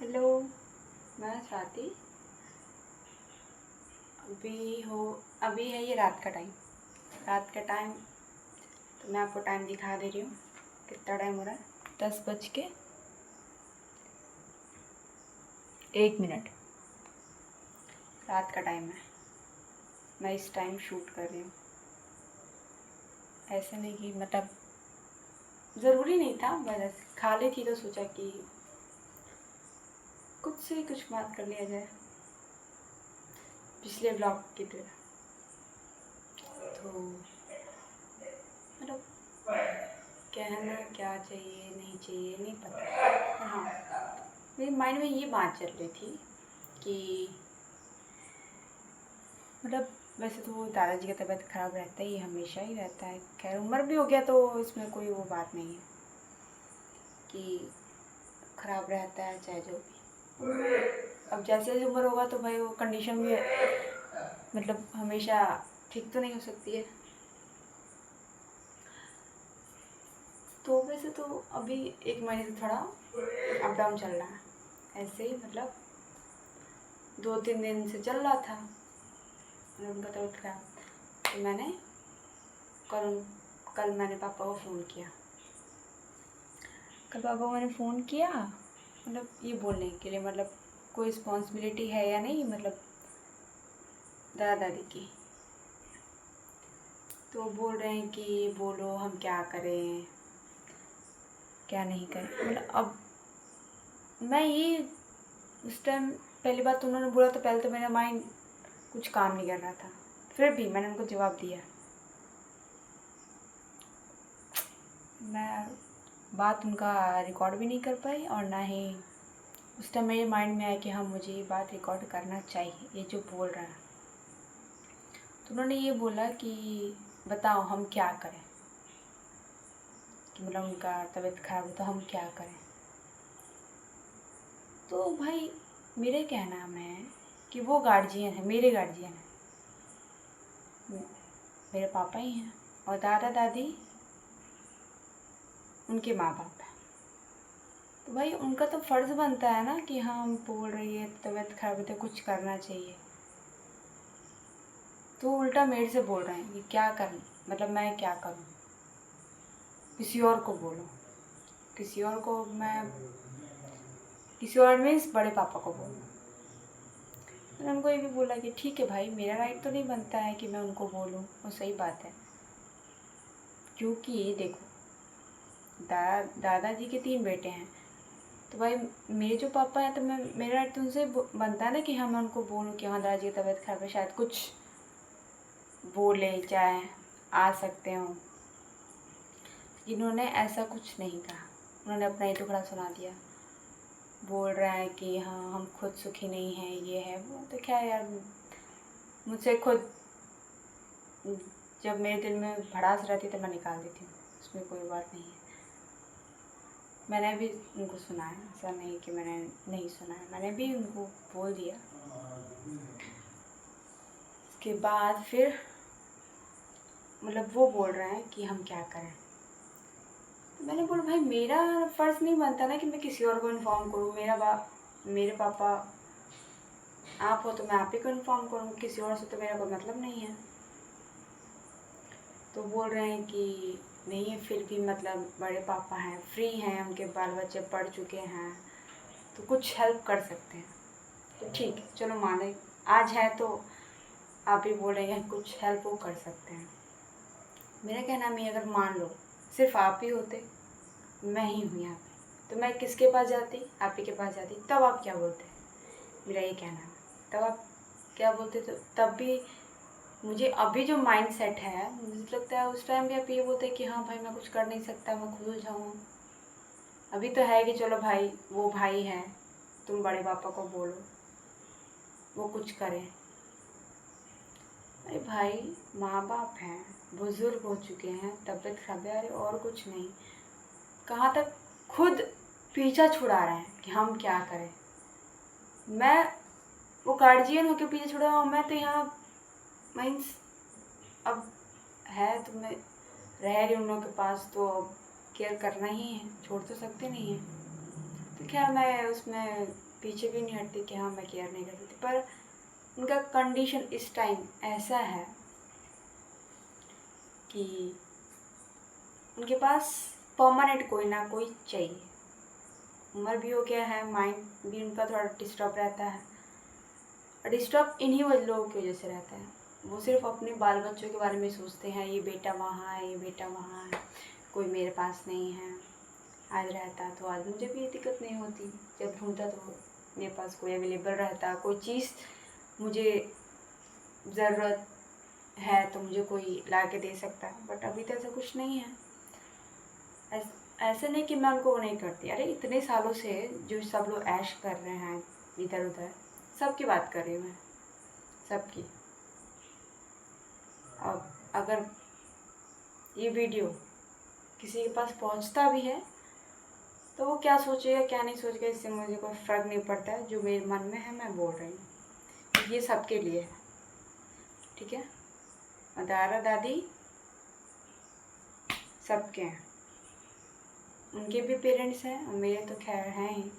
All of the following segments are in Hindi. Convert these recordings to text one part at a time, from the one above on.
हेलो। मैं स्वाति। अभी है ये रात का टाइम। तो मैं आपको टाइम दिखा दे रही हूँ। कितना टाइम हो रहा है? 10:01। रात का टाइम है। मैं इस टाइम शूट कर रही हूँ। ऐसे नहीं कि मतलब ज़रूरी नहीं था, बस खाली थी तो सोचा कि कुछ से कुछ बात कर लिया जाए, पिछले ब्लॉग की तरह। तो मतलब कहना क्या चाहिए नहीं चाहिए नहीं पता, पर हाँ, मेरे माइंड में ये बात चल रही थी कि मतलब वैसे तो दादाजी का तबीयत ख़राब रहता ही, हमेशा ही रहता है। खैर उम्र भी हो गया तो इसमें कोई वो बात नहीं है कि ख़राब रहता है चाहे जो भी। अब जैसे जैसे उम्र होगा तो भाई वो कंडीशन भी मतलब हमेशा ठीक तो नहीं हो सकती है। तो वैसे तो अभी 1 महीने से थोड़ा अप डाउन चल रहा है, ऐसे ही मतलब 2-3 दिन से चल रहा था। उनका तबीयत खराब, तो कल कल मैंने पापा को फ़ोन किया। मतलब ये बोलने के लिए, मतलब कोई रिस्पॉन्सिबिलिटी है या नहीं, मतलब दादा दादी की। तो बोल रहे हैं कि बोलो हम क्या करें क्या नहीं करें। मतलब अब मैं ये उस टाइम पहली बात तो उन्होंने बोला तो पहले तो मेरा माइंड कुछ काम नहीं कर रहा था, फिर भी मैंने उनको जवाब दिया। मैं बात उनका रिकॉर्ड भी नहीं कर पाई और ना ही उस टाइम मेरे माइंड में आया कि हाँ मुझे ये बात रिकॉर्ड करना चाहिए, ये जो बोल रहा है। तो उन्होंने ये बोला कि बताओ हम क्या करें, कि मतलब उनका तबीयत खराब है तो हम क्या करें। तो भाई मेरे कहना में है कि वो गार्जियन है, मेरे गार्जियन है, मेरे पापा ही हैं, और दादा दादी उनके माँ बाप हैं। तो भाई उनका तो फ़र्ज़ बनता है ना कि हाँ हम बोल रही है तबीयत खराब है तो कुछ करना चाहिए। तो उल्टा मेरे से बोल रहे हैं कि क्या करना, मतलब मैं क्या करूँ, किसी और को बोलो, किसी और को मैं किसी और मीन्स बड़े पापा को बोलो। मैंने उनको ये भी बोला कि ठीक है भाई, मेरा राइट तो नहीं बनता है कि मैं उनको बोलूँ, वो सही बात है। क्योंकि देखो दादाजी के 3 बेटे हैं, तो भाई मेरे जो पापा हैं तो मेरा राइट तो उनसे बनता है ना कि हाँ मैं उनको बोलूँ कि हाँ दादाजी की तबीयत खराब है, शायद कुछ बोले चाहे आ सकते हों। इन्होंने ऐसा कुछ नहीं कहा, उन्होंने अपना ही टुकड़ा सुना दिया। बोल रहा है कि हाँ हम खुद सुखी नहीं हैं, ये है वो। तो क्या यार, मुझसे खुद जब मेरे दिल में भड़ास रहती तो मैं निकाल देती हूँ, उसमें कोई बात नहीं है। मैंने भी उनको सुना है, ऐसा नहीं कि मैंने नहीं सुना है, मैंने भी उनको बोल दिया। उसके बाद फिर मतलब वो बोल रहे हैं कि हम क्या करें। तो मैंने बोला भाई मेरा फ़र्ज़ नहीं बनता ना कि मैं किसी और को इन्फॉर्म करूँ। मेरे पापा आप हो तो मैं आप ही को इन्फॉर्म करूँ, किसी और से तो मेरा कोई मतलब नहीं है। तो बोल रहे हैं कि नहीं फिर भी मतलब बड़े पापा हैं, फ्री हैं, उनके बाल बच्चे पढ़ चुके हैं तो कुछ हेल्प कर सकते हैं। तो ठीक है चलो माने, आज है तो आप ही बोल रहे हैं कुछ हेल्प वो कर सकते हैं। मेरा कहना है अगर मान लो सिर्फ आप ही होते, मैं ही हूँ यहाँ पे, तो मैं किसके पास जाती? आप ही के पास जाती। तब आप क्या बोलते? मेरा ये कहना है, तब आप क्या बोलते? तो तब भी मुझे अभी जो माइंड सेट है, मुझे लगता है उस टाइम भी आप ये बोलते कि हाँ भाई मैं कुछ कर नहीं सकता, मैं खुद जाऊँ। अभी तो है कि चलो भाई वो भाई है, तुम बड़े पापा को बोलो वो कुछ करें। अरे भाई माँ बाप हैं, बुज़ुर्ग हो चुके हैं, तबीयत खराब है, अरे और कुछ नहीं, कहाँ तक खुद पीछा छुड़ा रहे हैं कि हम क्या करें। मैं वो गार्जियन होकर पीछे छुड़ा हूँ, मैं तो यहाँ मीन्स अब है तो मैं रह रही उन लोगों के पास, तो केयर करना ही है, छोड़ तो सकते नहीं हैं। तो खैर मैं उसमें पीछे भी नहीं हटती कि हाँ मैं केयर नहीं कर सकती, पर उनका कंडीशन इस टाइम ऐसा है कि उनके पास परमानेंट कोई ना कोई चाहिए। उम्र भी हो गया है, माइंड भी उनका थोड़ा डिस्टर्ब रहता है, और डिस्टर्ब इन्हीं लोगों की वजह से रहता है। वो सिर्फ अपने बाल बच्चों के बारे में सोचते हैं, ये बेटा वहाँ है, ये बेटा वहाँ है, कोई मेरे पास नहीं है। आज रहता तो आज मुझे भी ये दिक्कत नहीं होती, जब ढूंढता तो मेरे पास कोई अवेलेबल रहता, कोई चीज़ मुझे ज़रूरत है तो मुझे कोई ला के दे सकता है। बट अभी तो ऐसा कुछ नहीं है। ऐसा नहीं कि मैं उनको वो नहीं करती, अरे इतने सालों से जो सब लोग ऐश कर रहे हैं इधर उधर, सबकी बात कर रही हूँ मैं, सबकी। अब अगर ये वीडियो किसी के पास पहुंचता भी है तो वो क्या सोचेगा क्या नहीं सोचेगा, इससे मुझे कोई फ़र्क नहीं पड़ता है। जो मेरे मन में है मैं बोल रही हूँ, ये सबके लिए है, ठीक है। और दादा दादी सबके हैं, उनके भी पेरेंट्स हैं और मेरे तो खैर हैं ही।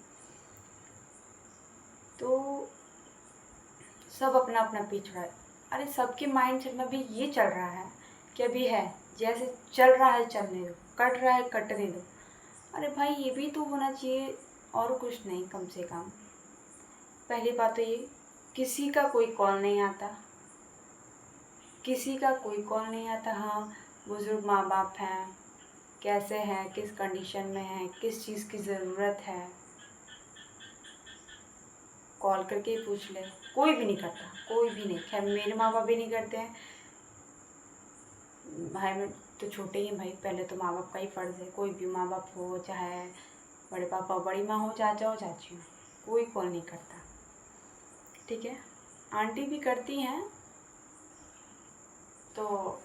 तो सब अपना अपना पीछा है। अरे सबके माइंड सेट में भी ये चल रहा है कि अभी है, जैसे चल रहा है चलने दो, कट रहा है कटने दो। अरे भाई ये भी तो होना चाहिए, और कुछ नहीं। कम से कम पहली बात तो ये, किसी का कोई कॉल नहीं आता, किसी का कोई कॉल नहीं आता। हाँ, बुज़ुर्ग माँ बाप हैं, कैसे हैं, किस कंडीशन में हैं, किस चीज़ की ज़रूरत है, कॉल करके ही पूछ ले। कोई भी नहीं करता, कोई भी नहीं। खैर मेरे माँ बाप भी नहीं करते हैं, भाई में तो छोटे ही हैं भाई। पहले तो माँ बाप का ही फ़र्ज़ है, कोई भी माँ बाप हो, चाहे बड़े पापा बड़ी माँ हो, चाचा हो चाची हो, कोई कॉल नहीं करता, ठीक है। आंटी भी करती हैं, तो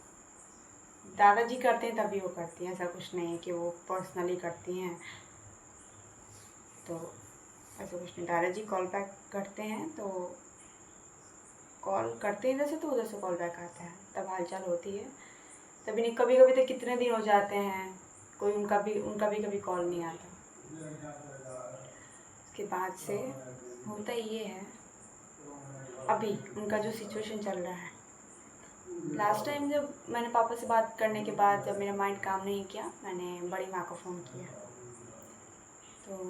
दादाजी करते हैं तभी वो करती हैं, ऐसा कुछ नहीं है कि वो पर्सनली करती हैं। तो ऐसा कुछ नहीं, दादाजी कॉल बैक करते हैं, तो कॉल करते हैं इधर से तो उधर से कॉल बैक आता है, तब हालचाल होती है। तभी नहीं, कभी कभी तो कितने दिन हो जाते हैं कोई उनका भी कभी कॉल नहीं आता। उसके बाद से होता ये है, अभी उनका जो सिचुएशन चल रहा है, लास्ट टाइम जब मैंने पापा से बात करने के बाद जब मेरा माइंड काम नहीं किया, मैंने बड़ी माँ को फ़ोन किया। तो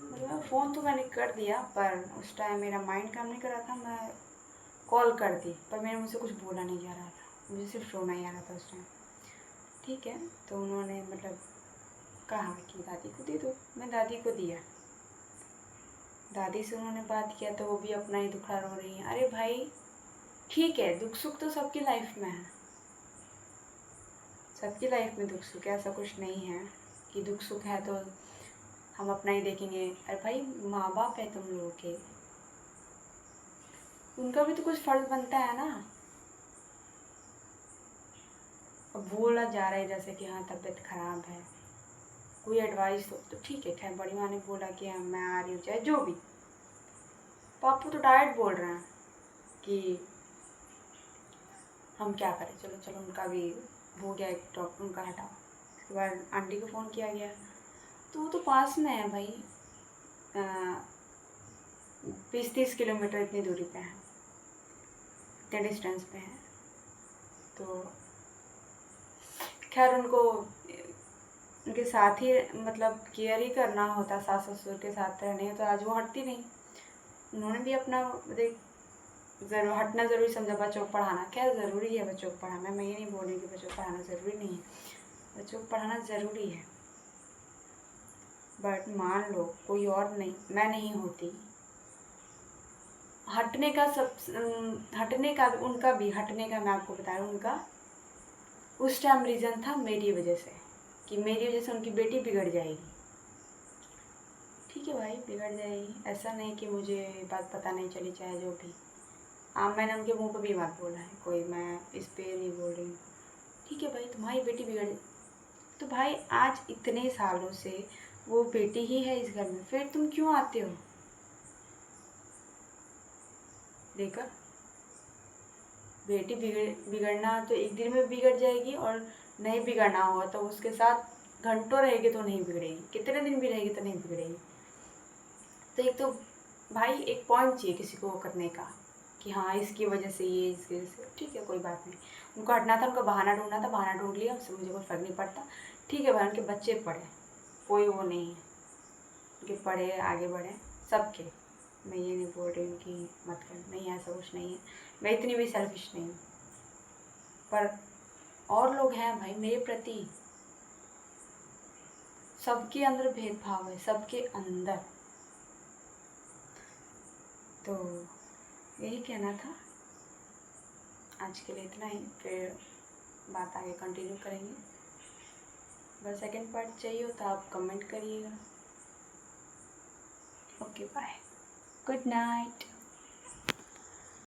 मतलब फ़ोन तो मैंने कर दिया, पर उस टाइम मेरा माइंड काम नहीं कर रहा था। मैं कॉल कर दी, पर मेरे मुझसे कुछ बोला नहीं जा रहा था, मुझे सिर्फ रोना ही आ रहा था उस टाइम, ठीक है। तो उन्होंने मतलब कहा कि दादी को दे दो, मैं दादी को दिया। दादी से उन्होंने बात किया तो वो भी अपना ही दुखड़ा रो रही हैं। अरे भाई ठीक है, दुख सुख तो सबकी लाइफ में है, सबकी लाइफ में दुख सुख है, ऐसा कुछ नहीं है कि दुख सुख है तो हम अपना ही देखेंगे। अरे भाई माँ बाप है तुम लोगों के, उनका भी तो कुछ फर्ज बनता है ना। अब बोला जा रहा है जैसे कि हाँ तबीयत ख़राब है, कोई एडवाइस हो तो ठीक है। खैर बड़ी माँ ने बोला कि हाँ मैं आ रही हूँ, चाहे जो भी। पापू तो डायरेक्ट बोल रहे हैं कि हम क्या करें, चलो चलो उनका भी हो गया, एक डॉक्टर उनका हटाओ। उसके बाद आंटी को फ़ोन किया गया, तो वो तो पास में है भाई, 20-30 किलोमीटर इतनी दूरी पे है, इतने डिस्टेंस पे है। तो खैर उनको उनके साथ ही मतलब केयर ही करना होता, सास ससुर के साथ रहने, तो आज वो हटती नहीं। उन्होंने भी अपना ज़रूर हटना ज़रूरी समझा, बच्चों को पढ़ाना। खैर ज़रूरी है बच्चों को पढ़ाना, मैं ये नहीं बोल रही कि बच्चों को पढ़ाना ज़रूरी नहीं है, बच्चों को पढ़ाना ज़रूरी है। बट मान लो कोई और नहीं, मैं नहीं होती, हटने का उनका भी हटने का, मैं आपको बता रही हूँ, उनका उस टाइम रीज़न था मेरी वजह से, कि मेरी वजह से उनकी बेटी बिगड़ जाएगी। ठीक है भाई, बिगड़ जाएगी, ऐसा नहीं कि मुझे बात पता नहीं चली, चाहे जो भी। मैंने उनके मुंह पे भी बात बोला है, कोई मैं इस पे नहीं बोल रही हूँ। ठीक है भाई, तुम्हारी बेटी बिगड़, तो भाई आज इतने सालों से वो बेटी ही है इस घर में, फिर तुम क्यों आते हो लेकर? बेटी बिगड़ना तो एक दिन में बिगड़ जाएगी, और नहीं बिगड़ना होगा तो उसके साथ घंटों रहेगी तो नहीं बिगड़ेगी, कितने दिन भी रहेगी तो नहीं बिगड़ेगी। तो एक तो भाई एक पॉइंट चाहिए किसी को करने का कि हाँ इसकी वजह से ये, इसकी वजह से, ठीक है कोई बात नहीं। उनको हटना था, उनको बहाना ढूंढना था, बहाना ढूंढ लिया, उससे मुझे कोई फ़र्क नहीं पड़ता। ठीक है भाई, उनके बच्चे पढ़े, कोई वो नहीं है, उनके पढ़े आगे बढ़े सबके। मैं ये नहीं बोल रही हूँ कि मत कर, नहीं ऐसा कुछ नहीं है, मैं इतनी भी सेल्फिश नहीं हूँ। पर और लोग हैं भाई मेरे प्रति, सबके अंदर भेदभाव है, सबके अंदर। तो यही कहना था, आज के लिए इतना ही, फिर बात आगे कंटिन्यू करेंगे। अगर सेकंड पार्ट चाहिए हो तो आप कमेंट करिएगा। Okay bye, good night.